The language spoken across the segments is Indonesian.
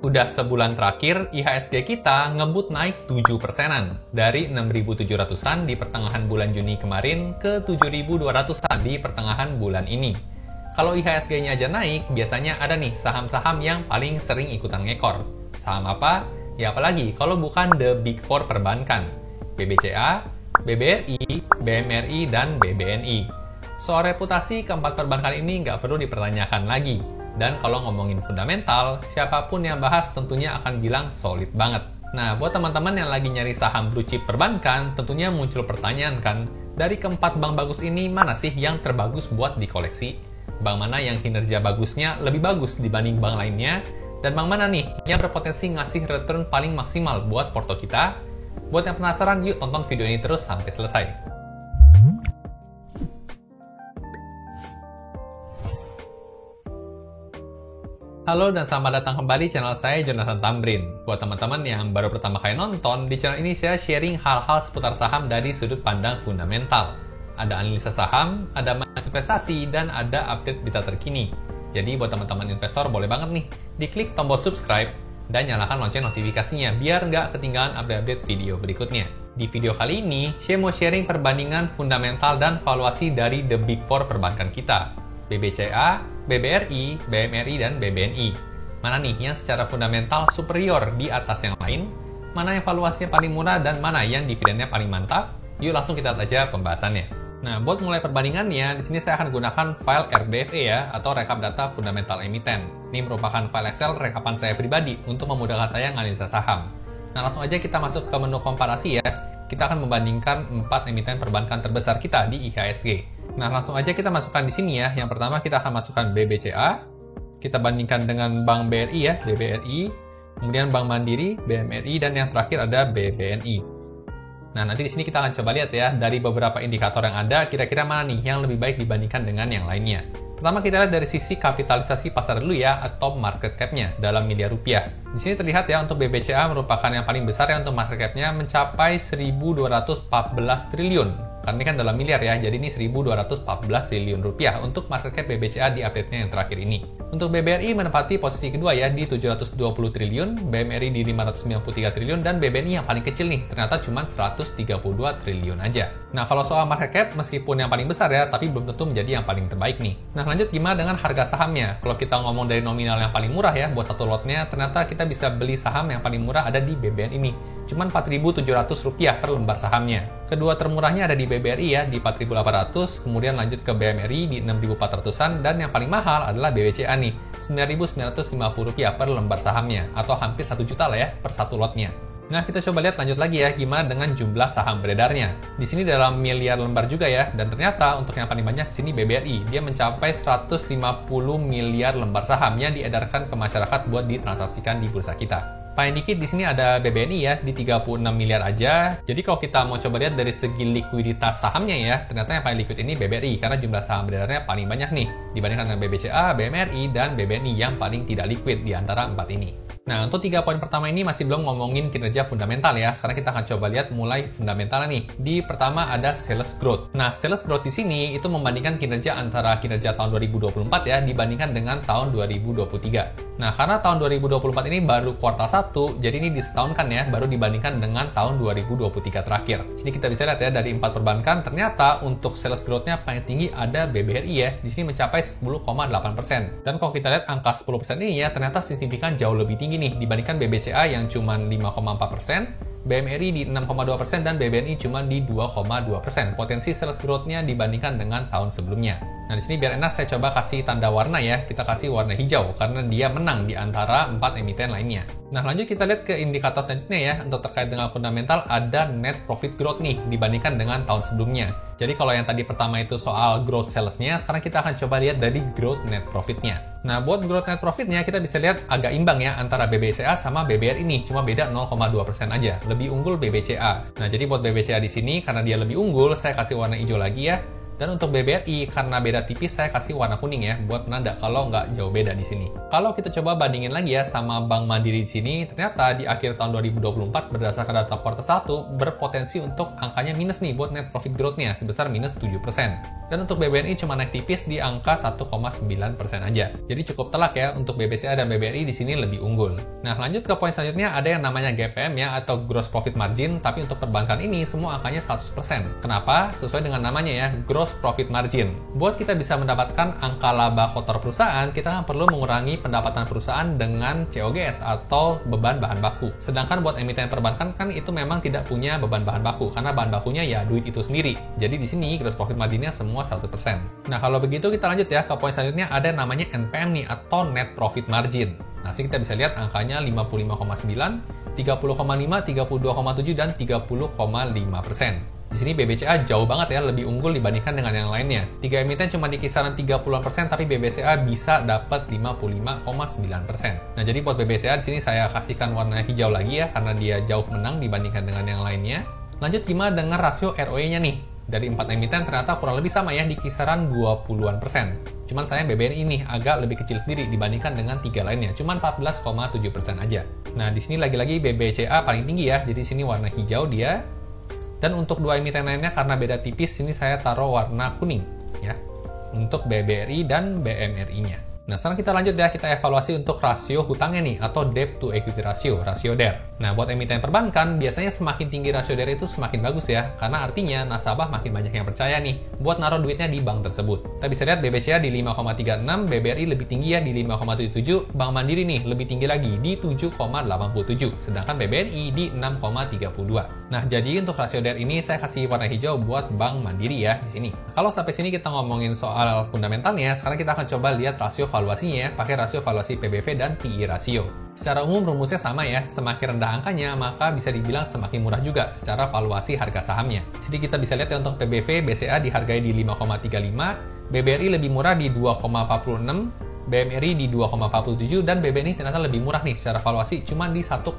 Udah sebulan terakhir, IHSG kita ngebut naik 7%-an. Dari 6.700-an di pertengahan bulan Juni kemarin ke 7.200-an di pertengahan bulan ini. Kalau IHSG-nya aja naik, biasanya ada nih saham-saham yang paling sering ikutan ngekor. Saham apa? Ya apalagi kalau bukan the big four perbankan. BBCA, BBRI, BMRI, dan BBNI. Soal reputasi keempat perbankan ini nggak perlu dipertanyakan lagi. Dan kalau ngomongin fundamental, siapapun yang bahas tentunya akan bilang solid banget. Nah, buat teman-teman yang lagi nyari saham blue chip perbankan, tentunya muncul pertanyaan kan, dari keempat bank bagus ini, mana sih yang terbagus buat dikoleksi? Bank mana yang kinerja bagusnya lebih bagus dibanding bank lainnya? Dan bank mana nih yang berpotensi ngasih return paling maksimal buat porto kita? Buat yang penasaran, yuk tonton video ini terus sampai selesai. Halo dan selamat datang kembali di channel saya, Jonathan Tamrin. Buat teman-teman yang baru pertama kali nonton, di channel ini saya sharing hal-hal seputar saham dari sudut pandang fundamental. Ada analisa saham, ada investasi, dan ada update berita terkini. Jadi buat teman-teman investor boleh banget nih, diklik tombol subscribe dan nyalakan lonceng notifikasinya biar nggak ketinggalan update-update video berikutnya. Di video kali ini, saya mau sharing perbandingan fundamental dan valuasi dari the big four perbankan kita. BBCA, BBRI, BMRI, dan BBNI. Mana nih yang secara fundamental superior di atas yang lain? Mana yang valuasinya paling murah dan mana yang dividennya paling mantap? Yuk langsung kita lihat aja pembahasannya. Nah, buat mulai perbandingannya, di sini saya akan gunakan file RDFE ya, atau rekap data fundamental emiten. Ini merupakan file Excel rekapan saya pribadi untuk memudahkan saya menganalisa saham. Nah, langsung aja kita masuk ke menu komparasi ya. Kita akan membandingkan 4 emiten perbankan terbesar kita di IHSG. Nah, langsung aja kita masukkan di sini ya. Yang pertama kita akan masukkan BBCA. Kita bandingkan dengan Bank BRI ya, BBRI. Kemudian Bank Mandiri, BMRI, dan yang terakhir ada BBNI. Nah, nanti di sini kita akan coba lihat ya, dari beberapa indikator yang ada, kira-kira mana nih yang lebih baik dibandingkan dengan yang lainnya. Pertama kita lihat dari sisi kapitalisasi pasar dulu ya, atau market cap-nya dalam miliar rupiah. Di sini terlihat ya, untuk BBCA merupakan yang paling besar ya untuk market cap-nya mencapai 1.214 triliun. Karena ini kan dalam miliar ya, jadi ini 1.214 triliun rupiah untuk market cap BBCA di update-nya yang terakhir ini. Untuk BBRI menempati posisi kedua ya di 720 triliun, BMRI di 593 triliun, dan BBNI yang paling kecil nih, ternyata cuma 132 triliun aja. Nah, kalau soal market cap, meskipun yang paling besar ya, tapi belum tentu menjadi yang paling terbaik nih. Nah, lanjut gimana dengan harga sahamnya? Kalau kita ngomong dari nominal yang paling murah ya, buat satu lotnya, ternyata kita bisa beli saham yang paling murah ada di BBN ini. Cuman Rp4.700 per lembar sahamnya. Kedua termurahnya ada di BBRI ya, di 4.800, kemudian lanjut ke BMRI di 6.400-an, dan yang paling mahal adalah BBCA nih, Rp9.950 per lembar sahamnya, atau hampir 1 juta lah ya, per satu lotnya. Nah, kita coba lihat lanjut lagi ya, gimana dengan jumlah saham beredarnya. Di sini dalam miliar lembar juga ya, dan ternyata untuk yang paling banyak di sini BBRI, dia mencapai 150 miliar lembar saham yang diedarkan ke masyarakat buat ditransaksikan di bursa kita. Paling dikit di sini ada BBNI ya, di 36 miliar aja. Jadi kalau kita mau coba lihat dari segi likuiditas sahamnya ya, ternyata yang paling liquid ini BBRI, karena jumlah saham beredarnya paling banyak nih, dibandingkan dengan BBCA, BMRI, dan BBNI yang paling tidak liquid di antara 4 ini. Nah, untuk 3 poin pertama ini masih belum ngomongin kinerja fundamental ya. Sekarang kita akan coba lihat mulai fundamental nih. Di pertama ada sales growth. Nah, sales growth di sini itu membandingkan kinerja antara kinerja tahun 2024 ya dibandingkan dengan tahun 2023. Nah, karena tahun 2024 ini baru kuartal 1, jadi ini disetahunkan ya, baru dibandingkan dengan tahun 2023 terakhir. Sini kita bisa lihat ya, dari 4 perbankan, ternyata untuk sales growth-nya paling tinggi ada BBRI ya, di sini mencapai 10,8%. Dan kalau kita lihat angka 10% ini ya, ternyata signifikan jauh lebih tinggi nih, dibandingkan BBCA yang cuma 5,4%, BMRI di 6,2%, dan BBNI cuma di 2,2%. Potensi sales growth-nya dibandingkan dengan tahun sebelumnya. Nah, di sini biar enak saya coba kasih tanda warna ya. Kita kasih warna hijau karena dia menang di antara 4 emiten lainnya. Nah, lanjut kita lihat ke indikator selanjutnya ya. Untuk terkait dengan fundamental ada net profit growth nih dibandingkan dengan tahun sebelumnya. Jadi kalau yang tadi pertama itu soal growth sales-nya, sekarang kita akan coba lihat dari growth net profit-nya. Nah, buat growth net profit-nya kita bisa lihat agak imbang ya antara BBCA sama BBR ini, cuma beda 0,2% aja. Lebih unggul BBCA. Nah, jadi buat BBCA di sini karena dia lebih unggul, saya kasih warna hijau lagi ya. Dan untuk BBRI, karena beda tipis, saya kasih warna kuning ya, buat penanda kalau nggak jauh beda di sini. Kalau kita coba bandingin lagi ya sama Bank Mandiri di sini, ternyata di akhir tahun 2024 berdasarkan data kuartal 1 berpotensi untuk angkanya minus nih buat net profit growth-nya sebesar minus 7%. Dan untuk BBRI cuma naik tipis di angka 1,9% aja. Jadi cukup telak ya untuk BBCA dan BBRI di sini lebih unggul. Nah, lanjut ke poin selanjutnya, ada yang namanya GPM ya atau gross profit margin, tapi untuk perbankan ini semua angkanya 100%. Kenapa? Sesuai dengan namanya ya, gross profit margin. Buat kita bisa mendapatkan angka laba kotor perusahaan, kita kan perlu mengurangi pendapatan perusahaan dengan COGS atau beban bahan baku. Sedangkan buat emiten perbankan kan itu memang tidak punya beban bahan baku karena bahan bakunya ya duit itu sendiri. Jadi di sini gross profit marginnya semua 100%. Nah, kalau begitu kita lanjut ya ke poin selanjutnya, ada namanya NPM nih atau net profit margin. Nah, sini kita bisa lihat angkanya 55,9, 30,5, 32,7 dan 30,5%. Di sini BBCA jauh banget ya, lebih unggul dibandingkan dengan yang lainnya. 3 emiten cuma di kisaran 30%, tapi BBCA bisa dapat 55,9%. Nah, jadi buat BBCA di sini saya kasihkan warna hijau lagi ya, karena dia jauh menang dibandingkan dengan yang lainnya. Lanjut gimana dengan rasio ROE-nya nih? Dari 4 emiten ternyata kurang lebih sama ya, di kisaran 20-an%. Cuman saya BBRI ini agak lebih kecil sendiri dibandingkan dengan 3 lainnya, cuman 14,7% aja. Nah, di sini lagi-lagi BBCA paling tinggi ya, jadi sini warna hijau dia. Dan untuk 2 emiten lainnya karena beda tipis, sini saya taruh warna kuning ya. Untuk BBRI dan BMRI-nya. Nah, sekarang kita lanjut ya, kita evaluasi untuk rasio hutangnya nih, atau debt to equity ratio, rasio DER. Nah, buat emiten perbankan, biasanya semakin tinggi rasio DER itu semakin bagus ya, karena artinya nasabah makin banyak yang percaya nih, buat naruh duitnya di bank tersebut. Kita bisa lihat BBCA di 5,36, BBRI lebih tinggi ya di 5,77, Bank Mandiri nih lebih tinggi lagi di 7,87, sedangkan BBNI di 6,32. Nah, jadi untuk rasio DER ini saya kasih warna hijau buat Bank Mandiri ya di sini. Kalau sampai sini kita ngomongin soal fundamentalnya, sekarang kita akan coba lihat rasio valuasinya ya, pakai rasio valuasi PBV dan PI rasio. Secara umum rumusnya sama ya, semakin rendah angkanya maka bisa dibilang semakin murah juga secara valuasi harga sahamnya. Jadi kita bisa lihat ya untuk PBV, BCA dihargai di 5,35, BBRI lebih murah di 2,46, BMRI di 2,47, dan BBNI ternyata lebih murah nih secara valuasi cuma di 1,20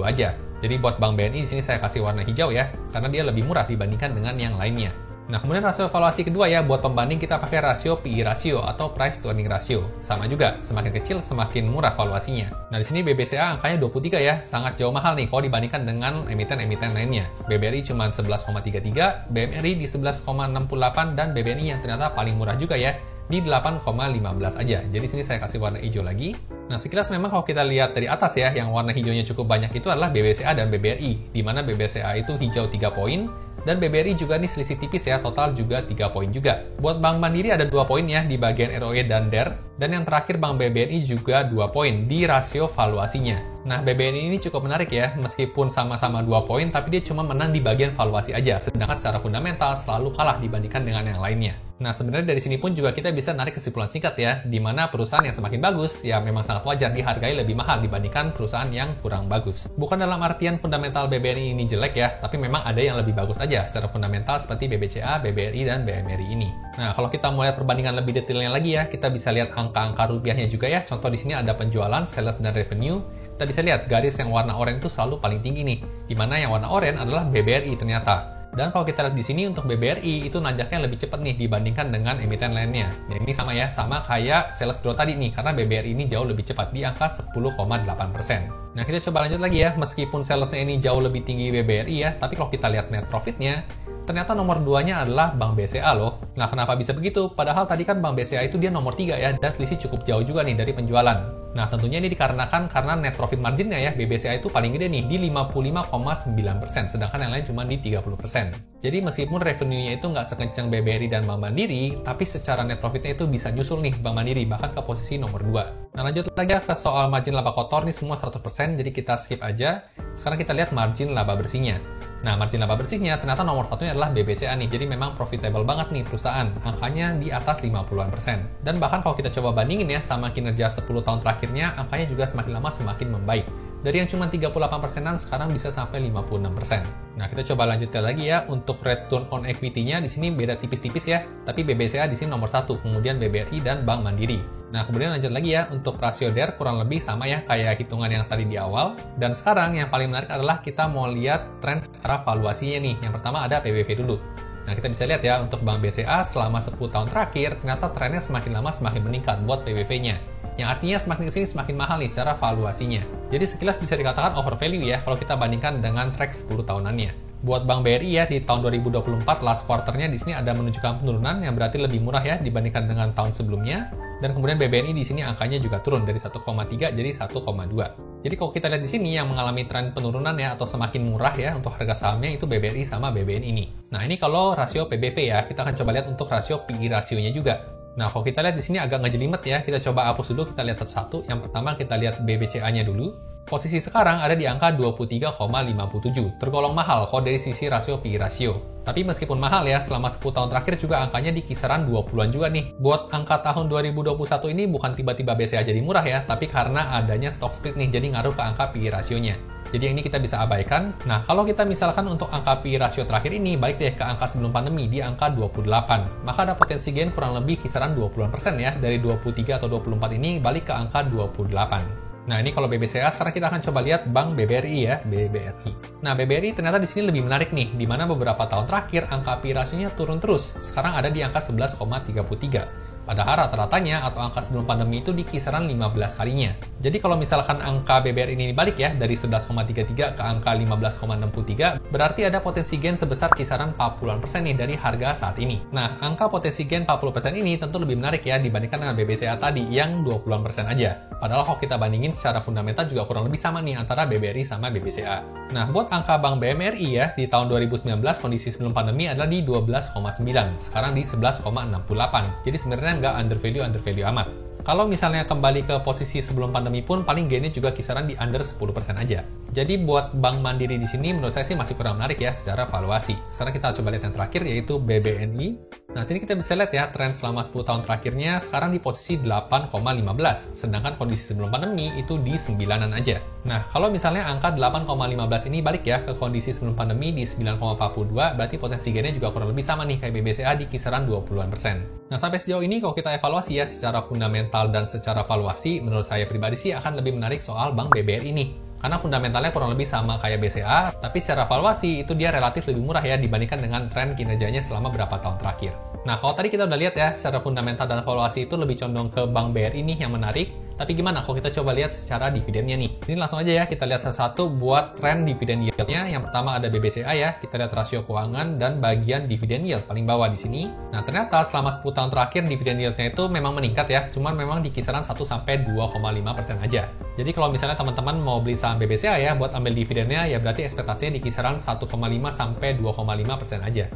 aja. Jadi buat Bank BNI di sini saya kasih warna hijau ya, karena dia lebih murah dibandingkan dengan yang lainnya. Nah, kemudian rasio valuasi kedua ya, buat pembanding kita pakai rasio PI rasio atau price to earning ratio. Sama juga, semakin kecil semakin murah valuasinya. Nah, di sini BBCA angkanya 23 ya, sangat jauh mahal nih kalau dibandingkan dengan emiten-emiten lainnya. BBRI cuma 11,33, BMRI di 11,68, dan BBNI yang ternyata paling murah juga ya, di 8,15 aja. Jadi sini saya kasih warna hijau lagi. Nah, sekilas memang kalau kita lihat dari atas ya, yang warna hijaunya cukup banyak itu adalah BBCA dan BBRI, di mana BBCA itu hijau 3 poin, dan BBRI juga nih selisih tipis ya, total juga 3 poin juga. Buat Bank Mandiri ada 2 poin ya di bagian ROE dan DER, dan yang terakhir Bank BBNI juga 2 poin di rasio valuasinya. Nah, BBNI ini cukup menarik ya, meskipun sama-sama 2 poin, tapi dia cuma menang di bagian valuasi aja, sedangkan secara fundamental selalu kalah dibandingkan dengan yang lainnya. Nah, sebenarnya dari sini pun juga kita bisa narik kesimpulan singkat ya, di mana perusahaan yang semakin bagus, ya memang sangat wajar dihargai lebih mahal dibandingkan perusahaan yang kurang bagus. Bukan dalam artian fundamental BBNI ini jelek ya, tapi memang ada yang lebih bagus aja secara fundamental seperti BBCA, BBRI, dan BMRI ini. Nah, kalau kita mau lihat perbandingan lebih detailnya lagi ya, kita bisa lihat angka-angka rupiahnya juga ya. Contoh di sini ada penjualan, sales, dan revenue. Kita bisa lihat garis yang warna oranye itu selalu paling tinggi nih, di mana yang warna oranye adalah BBRI ternyata. Dan kalau kita lihat di sini untuk BBRI itu nanjaknya lebih cepat nih dibandingkan dengan emiten lainnya. Ya, ini sama ya, sama kayak sales growth tadi nih, karena BBRI ini jauh lebih cepat di angka 10,8%. Nah, kita coba lanjut lagi ya, meskipun salesnya ini jauh lebih tinggi BBRI ya, tapi kalau kita lihat net profitnya, ternyata nomor 2-nya adalah Bank BCA loh. Nah, kenapa bisa begitu? Padahal tadi kan Bank BCA itu dia nomor 3 ya, dan selisih cukup jauh juga nih dari penjualan. Nah, tentunya ini dikarenakan karena net profit marginnya ya, BBCA itu paling gede nih, di 55,9%, sedangkan yang lain cuma di 30%. Jadi meskipun revenue-nya itu nggak sekencang BBRI dan Bank Mandiri, tapi secara net profitnya itu bisa nyusul nih Bank Mandiri, bahkan ke posisi nomor 2. Nah, lanjut lagi ke soal margin laba kotor, nih semua 100%, jadi kita skip aja. Sekarang kita lihat margin laba bersihnya. Nah, margin laba bersihnya ternyata nomor satunya adalah BBCA nih, jadi memang profitable banget nih perusahaan, angkanya di atas 50-an%. Dan bahkan kalau kita coba bandingin ya sama kinerja 10 tahun terakhirnya, angkanya juga semakin lama semakin membaik. Dari yang cuma 38%-an sekarang bisa sampai 56%. Nah, kita coba lanjutkan lagi ya, untuk return on equity-nya di sini beda tipis-tipis ya, tapi BBCA di sini nomor 1, kemudian BBRI dan Bank Mandiri. Nah, kemudian lanjut lagi ya, untuk rasio DER kurang lebih sama ya kayak hitungan yang tadi di awal. Dan sekarang yang paling menarik adalah kita mau lihat tren secara valuasinya nih. Yang pertama ada PBV dulu. Nah, kita bisa lihat ya, untuk Bank BCA selama 10 tahun terakhir, ternyata trennya semakin lama semakin meningkat buat PBV-nya. Yang artinya semakin kesini semakin mahal nih secara valuasinya. Jadi sekilas bisa dikatakan overvalue ya kalau kita bandingkan dengan track 10 tahunannya. Buat Bank BRI ya, di tahun 2024 last quarter-nya di sini ada menunjukkan penurunan yang berarti lebih murah ya dibandingkan dengan tahun sebelumnya. Dan kemudian BBNI di sini angkanya juga turun dari 1,3 jadi 1,2. Jadi kalau kita lihat di sini yang mengalami tren penurunan ya atau semakin murah ya untuk harga sahamnya itu BBRI sama BBNI ini. Nah, ini kalau rasio PBV ya, kita akan coba lihat untuk rasio PI rasionya juga. Nah, kalau kita lihat di sini agak ngejelimet ya, kita coba hapus dulu, kita lihat satu-satu. Yang pertama kita lihat BBCA-nya dulu. Posisi sekarang ada di angka 23,57, tergolong mahal kalau dari sisi rasio PI rasio. Tapi meskipun mahal ya, selama 10 tahun terakhir juga angkanya di kisaran 20-an juga nih. Buat angka tahun 2021 ini bukan tiba-tiba BCA jadi murah ya, tapi karena adanya stock split nih, jadi ngaruh ke angka PI rasionya. Jadi ini kita bisa abaikan. Nah, kalau kita misalkan untuk angka PI rasio terakhir ini, balik deh ke angka sebelum pandemi di angka 28. Maka ada potensi gain kurang lebih kisaran 20% ya, dari 23 atau 24 ini balik ke angka 28. Nah, ini kalau BBCA, sekarang kita akan coba lihat Bank BBRI ya, BBRI. Nah, BBRI ternyata di sini lebih menarik nih, di mana beberapa tahun terakhir angka PI rasionya turun terus. Sekarang ada di angka 11,33. Padahal rata-ratanya atau angka sebelum pandemi itu di kisaran 15 kalinya. Jadi kalau misalkan angka BBRI ini balik ya, dari 11,33 ke angka 15,63, berarti ada potensi gain sebesar kisaran 40% nih dari harga saat ini. Nah, angka potensi gain 40% ini tentu lebih menarik ya dibandingkan dengan BBCA tadi yang 20% aja. Padahal kalau kita bandingin secara fundamental juga kurang lebih sama nih antara BBRI sama BBCA. Nah, buat angka Bank BMRI ya, di tahun 2019 kondisi sebelum pandemi adalah di 12,9, sekarang di 11,68. Jadi sebenarnya nggak undervalue amat. Kalau misalnya kembali ke posisi sebelum pandemi pun paling gainnya juga kisaran di under 10% aja. Jadi buat Bank Mandiri di sini menurut saya sih masih kurang menarik ya secara valuasi. Sekarang kita coba lihat yang terakhir yaitu BBNI. Nah, sini kita bisa lihat ya tren selama 10 tahun terakhirnya sekarang di posisi 8,15, sedangkan kondisi sebelum pandemi itu di 9-an aja. Nah, kalau misalnya angka 8,15 ini balik ya ke kondisi sebelum pandemi di 9,42, berarti potensi gainnya juga kurang lebih sama nih kayak BBCA di kisaran 20-an persen. Nah, sampai sejauh ini kalau kita evaluasi ya secara fundamental dan secara valuasi, menurut saya pribadi sih akan lebih menarik soal Bank BBRI ini. Karena fundamentalnya kurang lebih sama kayak BCA, tapi secara valuasi itu dia relatif lebih murah ya dibandingkan dengan tren kinerjanya selama beberapa tahun terakhir. Nah, kalau tadi kita udah lihat ya, secara fundamental dan valuasi itu lebih condong ke Bank BRI ini yang menarik. Tapi gimana kalau kita coba lihat secara dividennya nih? Ini langsung aja ya, kita lihat satu-satu buat tren dividen yield-nya. Yang pertama ada BBCA ya, kita lihat rasio keuangan dan bagian dividen yield paling bawah di sini. Nah, ternyata selama 10 tahun terakhir dividen yield-nya itu memang meningkat ya, cuman memang di kisaran 1-2,5% aja. Jadi kalau misalnya teman-teman mau beli saham BBCA ya, buat ambil dividennya ya berarti ekspektasinya di kisaran 1,5-2,5% aja.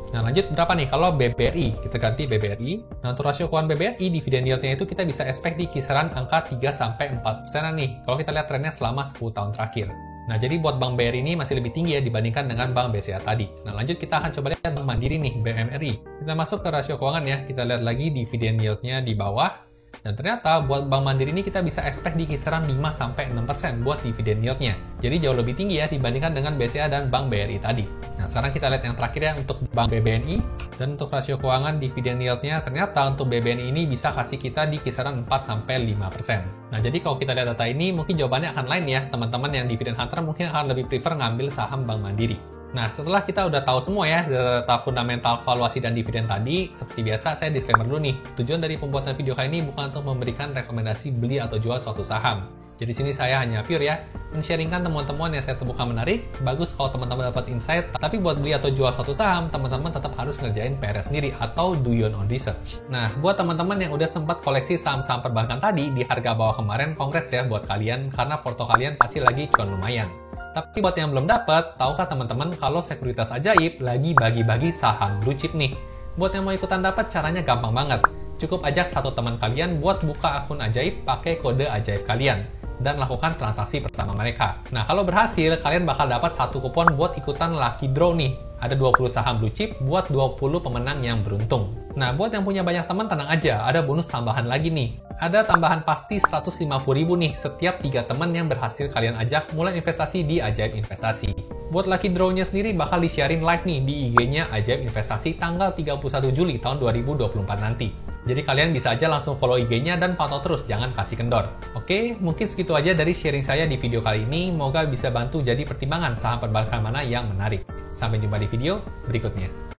Nah, lanjut berapa nih kalau BBRI? Kita ganti BBRI. Nah, untuk rasio keuangan BBRI, dividen yield-nya itu kita bisa expect di kisaran angka 3-4% nih, kalau kita lihat trennya selama 10 tahun terakhir. Nah, jadi buat Bank BRI ini masih lebih tinggi ya dibandingkan dengan Bank BCA tadi. Nah, lanjut kita akan coba lihat Bank Mandiri nih, BMRI. Kita masuk ke rasio keuangan ya, kita lihat lagi dividen yield-nya di bawah. Dan ternyata buat Bank Mandiri ini kita bisa expect di kisaran 5-6% buat dividen yield-nya. Jadi jauh lebih tinggi ya dibandingkan dengan BCA dan Bank BRI tadi. Nah, sekarang kita lihat yang terakhir ya untuk Bank BBNI. Dan untuk rasio keuangan dividen yield-nya ternyata untuk BBNI ini bisa kasih kita di kisaran 4-5%. Nah, jadi kalau kita lihat data ini mungkin jawabannya akan lain ya. Teman-teman yang dividen hunter mungkin akan lebih prefer ngambil saham Bank Mandiri. Nah, setelah kita udah tahu semua ya data fundamental, valuasi, dan dividen tadi, seperti biasa saya disclaimer dulu nih. Tujuan dari pembuatan video kali ini bukan untuk memberikan rekomendasi beli atau jual suatu saham. Jadi sini saya hanya pure ya, men-sharingkan temuan-temuan yang saya temukan menarik. Bagus kalau teman-teman dapat insight, tapi buat beli atau jual suatu saham, teman-teman tetap harus ngerjain PR sendiri atau do your own research. Nah, buat teman-teman yang udah sempat koleksi saham-saham perbankan tadi di harga bawah kemarin, congrats ya buat kalian, karena porto kalian pasti lagi cuan lumayan. Tapi buat yang belum dapat, tahukah teman-teman kalau Sekuritas Ajaib lagi bagi-bagi saham blue chip nih? Buat yang mau ikutan dapat, caranya gampang banget. Cukup ajak satu teman kalian buat buka akun Ajaib pakai kode Ajaib kalian dan lakukan transaksi pertama mereka. Nah, kalau berhasil, kalian bakal dapat satu kupon buat ikutan lucky draw nih. Ada 20 saham blue chip buat 20 pemenang yang beruntung. Nah, buat yang punya banyak teman, tenang aja, ada bonus tambahan lagi nih. Ada tambahan pasti 150.000 nih setiap 3 teman yang berhasil kalian ajak mulai investasi di Ajaib Investasi. Buat lucky draw-nya sendiri bakal di-sharein live nih di IG-nya Ajaib Investasi tanggal 31 Juli tahun 2024 nanti. Jadi kalian bisa aja langsung follow IG-nya dan pantau terus, jangan kasih kendor. Oke, mungkin segitu aja dari sharing saya di video kali ini. Moga bisa bantu jadi pertimbangan saham perbankan mana yang menarik. Sampai jumpa di video berikutnya.